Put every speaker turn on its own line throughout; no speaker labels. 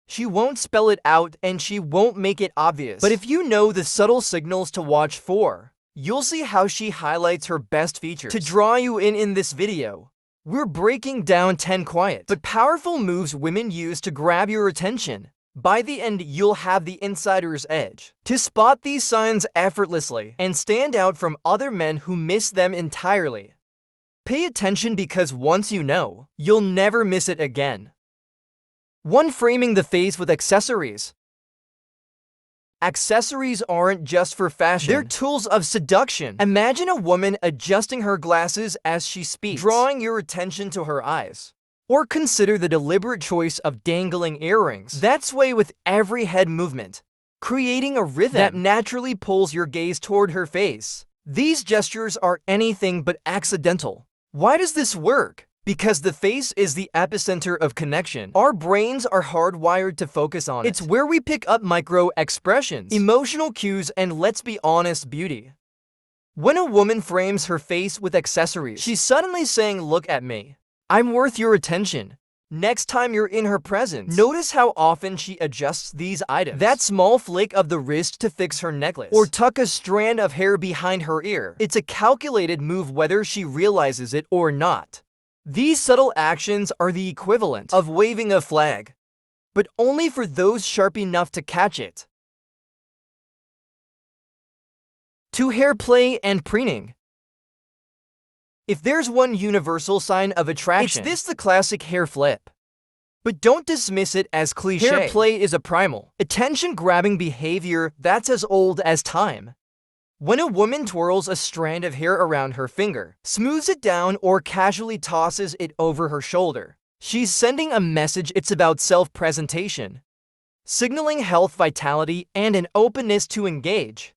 She won't spell it out and she won't make it obvious. But if you know the subtle signals to watch for, you'll see how she highlights her best features. To draw you in this video, we're breaking down 10 quiet but powerful moves women use to grab your attention. By the end, you'll have the insider's edge to spot these signs effortlessly and stand out from other men who miss them entirely. Pay attention because once you know, you'll never miss it again. 1. Framing the face with accessories. Accessories aren't just for fashion. They're tools of seduction. Imagine a woman adjusting her glasses as she speaks, drawing your attention to her eyes. Or consider the deliberate choice of dangling earrings that sway with every head movement, creating a rhythm that naturally pulls your gaze toward her face. These gestures are anything but accidental. Why does this work? Because the face is the epicenter of connection. Our brains are hardwired to focus on it. It's where we pick up micro-expressions, emotional cues, and let's be honest, beauty. When a woman frames her face with accessories, she's suddenly saying, "Look at me. I'm worth your attention." Next time you're in her presence, notice how often she adjusts these items. That small flick of the wrist to fix her necklace, or tuck a strand of hair behind her ear. It's a calculated move whether she realizes it or not. These subtle actions are the equivalent of waving a flag, but only for those sharp enough to catch it. 2. Hair play and preening. If there's one universal sign of attraction, it's the classic hair flip. But don't dismiss it as cliché. Hair play is a primal, attention-grabbing behavior that's as old as time. When a woman twirls a strand of hair around her finger, smooths it down, or casually tosses it over her shoulder, she's sending a message. It's about self-presentation, signaling health, vitality, and an openness to engage.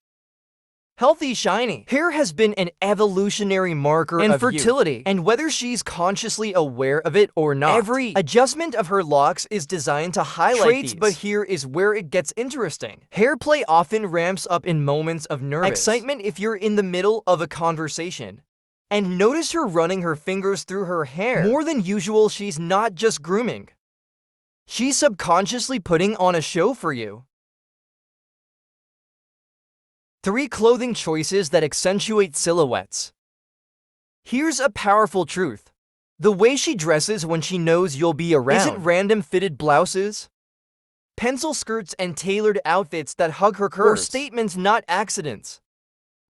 Healthy, shiny hair has been an evolutionary marker of fertility, youth. And whether she's consciously aware of it or not, every adjustment of her locks is designed to highlight traits. But here is where it gets interesting. Hair play often ramps up in moments of nervous excitement. If you're in the middle of a conversation and notice her running her fingers through her hair more than usual, she's not just grooming. She's subconsciously putting on a show for you. 3. Clothing choices that accentuate silhouettes. Here's a powerful truth. The way she dresses when she knows you'll be around isn't random fitted blouses, pencil skirts, and tailored outfits that hug her curves, or statements, not accidents.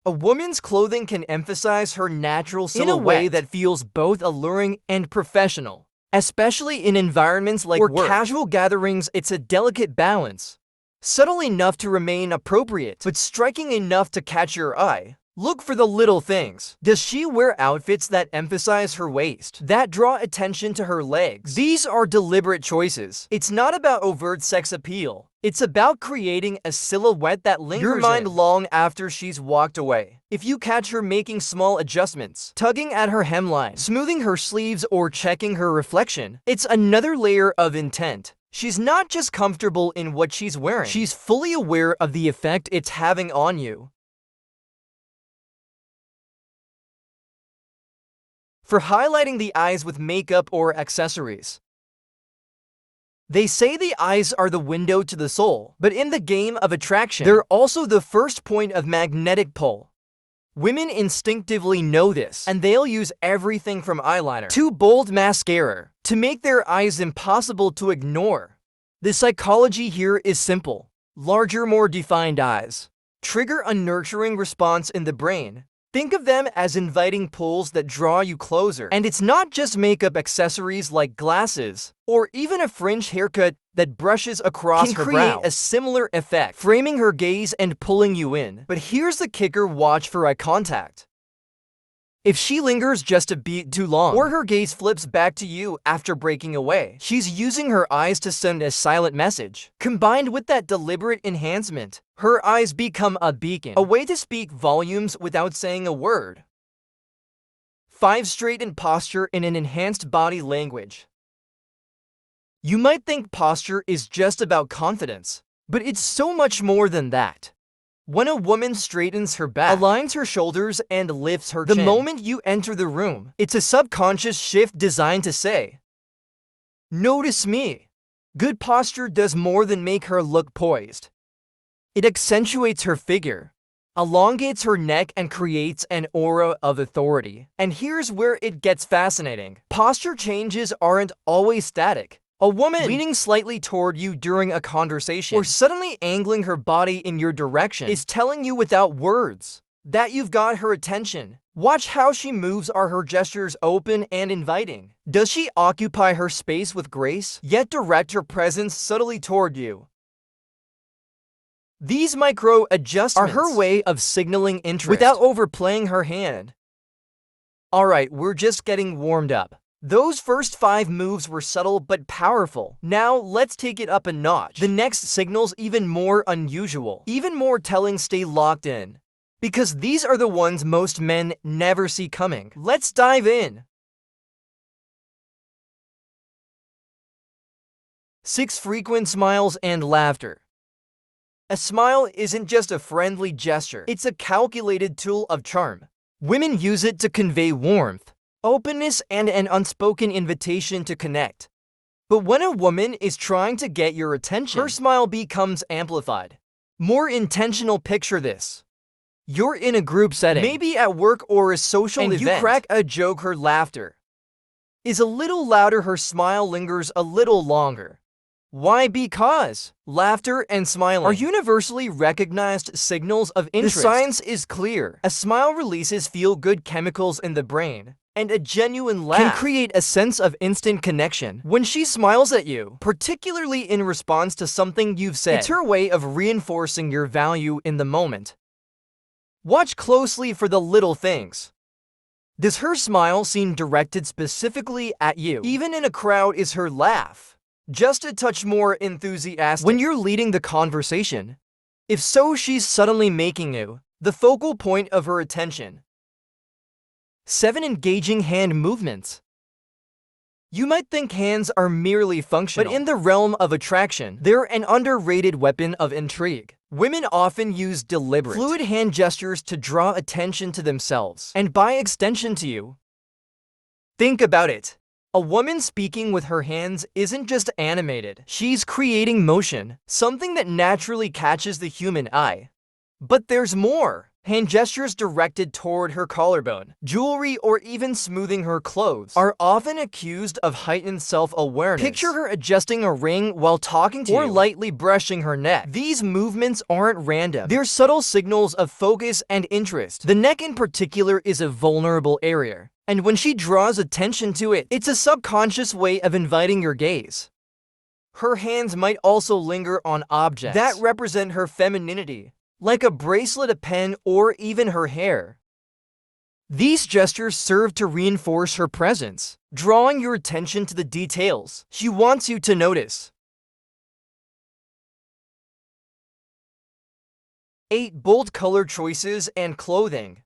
A woman's clothing can emphasize her natural silhouette in a way that feels both alluring and professional. Especially in environments like work or casual gatherings, it's a delicate balance. Subtle enough to remain appropriate, but striking enough to catch your eye. Look for the little things. Does she wear outfits that emphasize her waist, that draw attention to her legs? These are deliberate choices. It's not about overt sex appeal. It's about creating a silhouette that lingers your mind long after she's walked away. If you catch her making small adjustments, tugging at her hemline, smoothing her sleeves, or checking her reflection, it's another layer of intent. She's not just comfortable in what she's wearing, she's fully aware of the effect it's having on you. For highlighting the eyes with makeup or accessories. They say the eyes are the window to the soul, but in the game of attraction, they're also the first point of magnetic pull. Women instinctively know this, and they'll use everything from eyeliner to bold mascara to make their eyes impossible to ignore. The psychology here is simple. Larger, more defined eyes trigger a nurturing response in the brain. Think of them as inviting pulls that draw you closer. And it's not just makeup. Accessories like glasses or even a fringe haircut that brushes across her brow can create a similar effect, framing her gaze and pulling you in. But here's the kicker: watch for eye contact. If she lingers just a beat too long, or her gaze flips back to you after breaking away, she's using her eyes to send a silent message. Combined with that deliberate enhancement, her eyes become a beacon, a way to speak volumes without saying a word. 5. Straighten posture in an enhanced body language. You might think posture is just about confidence, but it's so much more than that. When a woman straightens her back, aligns her shoulders, and lifts her chin the moment you enter the room, it's a subconscious shift designed to say, "Notice me." Good posture does more than make her look poised. It accentuates her figure, elongates her neck, and creates an aura of authority. And here's where it gets fascinating. Posture changes aren't always static. A woman leaning slightly toward you during a conversation or suddenly angling her body in your direction is telling you without words that you've got her attention. Watch how she moves. Are her gestures open and inviting? Does she occupy her space with grace, yet direct her presence subtly toward you? These micro adjustments are her way of signaling interest without overplaying her hand. Alright, we're just getting warmed up. Those first 5 moves were subtle but powerful. Now let's take it up a notch. The next signal's even more unusual, even more telling. Stay locked in, because these are the ones most men never see coming. Let's dive in. 6. Frequent smiles and laughter. A smile isn't just a friendly gesture, it's a calculated tool of charm. Women use it to convey warmth, openness, and an unspoken invitation to connect. But when a woman is trying to get your attention, her smile becomes amplified, more intentional. Picture this. You're in a group setting, maybe at work or a social event, and you crack a joke. Her laughter is a little louder, her smile lingers a little longer. Why? Because laughter and smiling are universally recognized signals of interest. The science is clear. A smile releases feel-good chemicals in the brain, and a genuine laugh can create a sense of instant connection. When she smiles at you, particularly in response to something you've said, it's her way of reinforcing your value in the moment. Watch closely for the little things. Does her smile seem directed specifically at you? Even in a crowd, is her laugh just a touch more enthusiastic when you're leading the conversation? If so, she's suddenly making you the focal point of her attention. 7. Engaging hand movements. You might think hands are merely functional, but in the realm of attraction, they're an underrated weapon of intrigue. Women often use deliberate, fluid hand gestures to draw attention to themselves, and by extension to you. Think about it. A woman speaking with her hands isn't just animated. She's creating motion, something that naturally catches the human eye. But there's more. Hand gestures directed toward her collarbone, jewelry, or even smoothing her clothes are often accused of heightened self-awareness. Picture her adjusting a ring while talking to you, or lightly brushing her neck. These movements aren't random. They're subtle signals of focus and interest. The neck in particular is a vulnerable area, and when she draws attention to it, it's a subconscious way of inviting your gaze. Her hands might also linger on objects that represent her femininity, like a bracelet, a pen, or even her hair. These gestures serve to reinforce her presence, drawing your attention to the details she wants you to notice. 8. Bold color choices and clothing.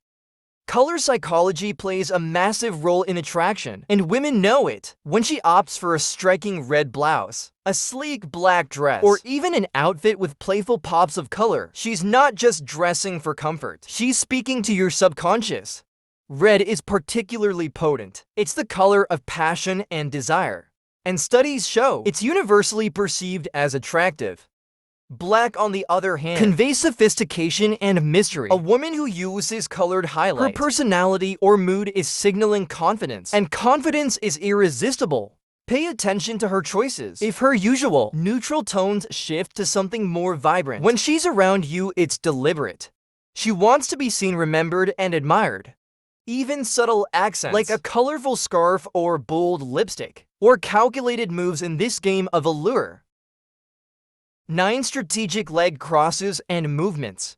Color psychology plays a massive role in attraction, and women know it. When she opts for a striking red blouse, a sleek black dress, or even an outfit with playful pops of color, she's not just dressing for comfort. She's speaking to your subconscious. Red is particularly potent. It's the color of passion and desire, and studies show it's universally perceived as attractive. Black, on the other hand, conveys sophistication and mystery. A woman who uses colored highlights, her personality or mood, is signaling confidence, and confidence is irresistible. Pay attention to her choices. If her usual neutral tones shift to something more vibrant, when she's around you, it's deliberate. She wants to be seen, remembered, and admired. Even subtle accents, like a colorful scarf or bold lipstick, or calculated moves in this game of allure. 9. Strategic leg crosses and movements.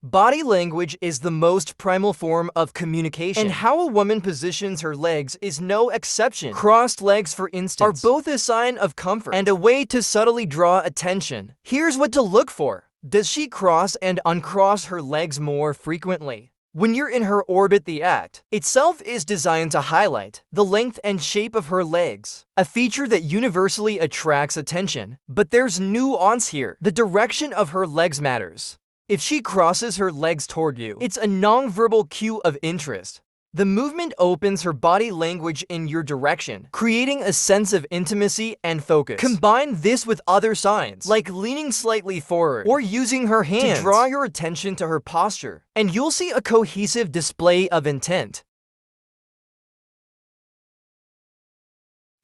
Body language is the most primal form of communication, and how a woman positions her legs is no exception. Crossed legs, for instance, are both a sign of comfort and a way to subtly draw attention. Here's what to look for. Does she cross and uncross her legs more frequently? When you're in her orbit, the act itself is designed to highlight the length and shape of her legs, a feature that universally attracts attention. But there's nuance here. The direction of her legs matters. If she crosses her legs toward you, it's a non-verbal cue of interest. The movement opens her body language in your direction, creating a sense of intimacy and focus. Combine this with other signs, like leaning slightly forward or using her hands to draw your attention to her posture, and you'll see a cohesive display of intent.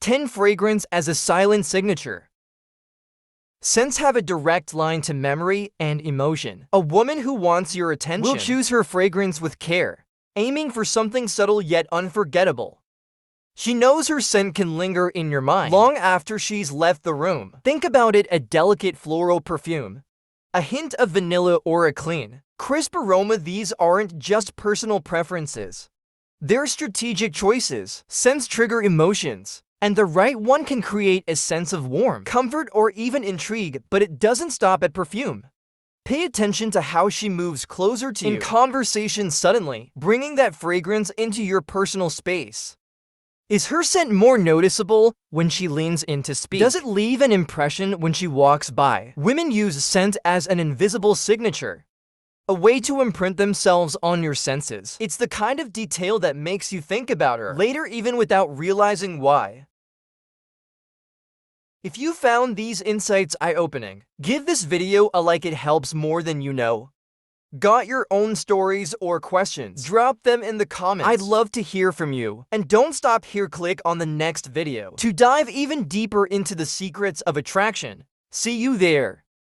10 Fragrance as a silent signature. Scents have a direct line to memory and emotion. A woman who wants your attention will choose her fragrance with care, aiming for something subtle yet unforgettable. She knows her scent can linger in your mind long after she's left the room. Think about it: a delicate floral perfume, a hint of vanilla, or a clean, crisp aroma. These aren't just personal preferences. They're strategic choices. Scents trigger emotions, and the right one can create a sense of warmth, comfort, or even intrigue, but it doesn't stop at perfume. Pay attention to how she moves closer to you in conversation, suddenly bringing that fragrance into your personal space. Is her scent more noticeable when she leans in to speak? Does it leave an impression when she walks by? Women use scent as an invisible signature, a way to imprint themselves on your senses. It's the kind of detail that makes you think about her later, even without realizing why. If you found these insights eye-opening, give this video a like. It helps more than you know. Got your own stories or questions? Drop them in the comments. I'd love to hear from you. And don't stop here, click on the next video to dive even deeper into the secrets of attraction. See you there.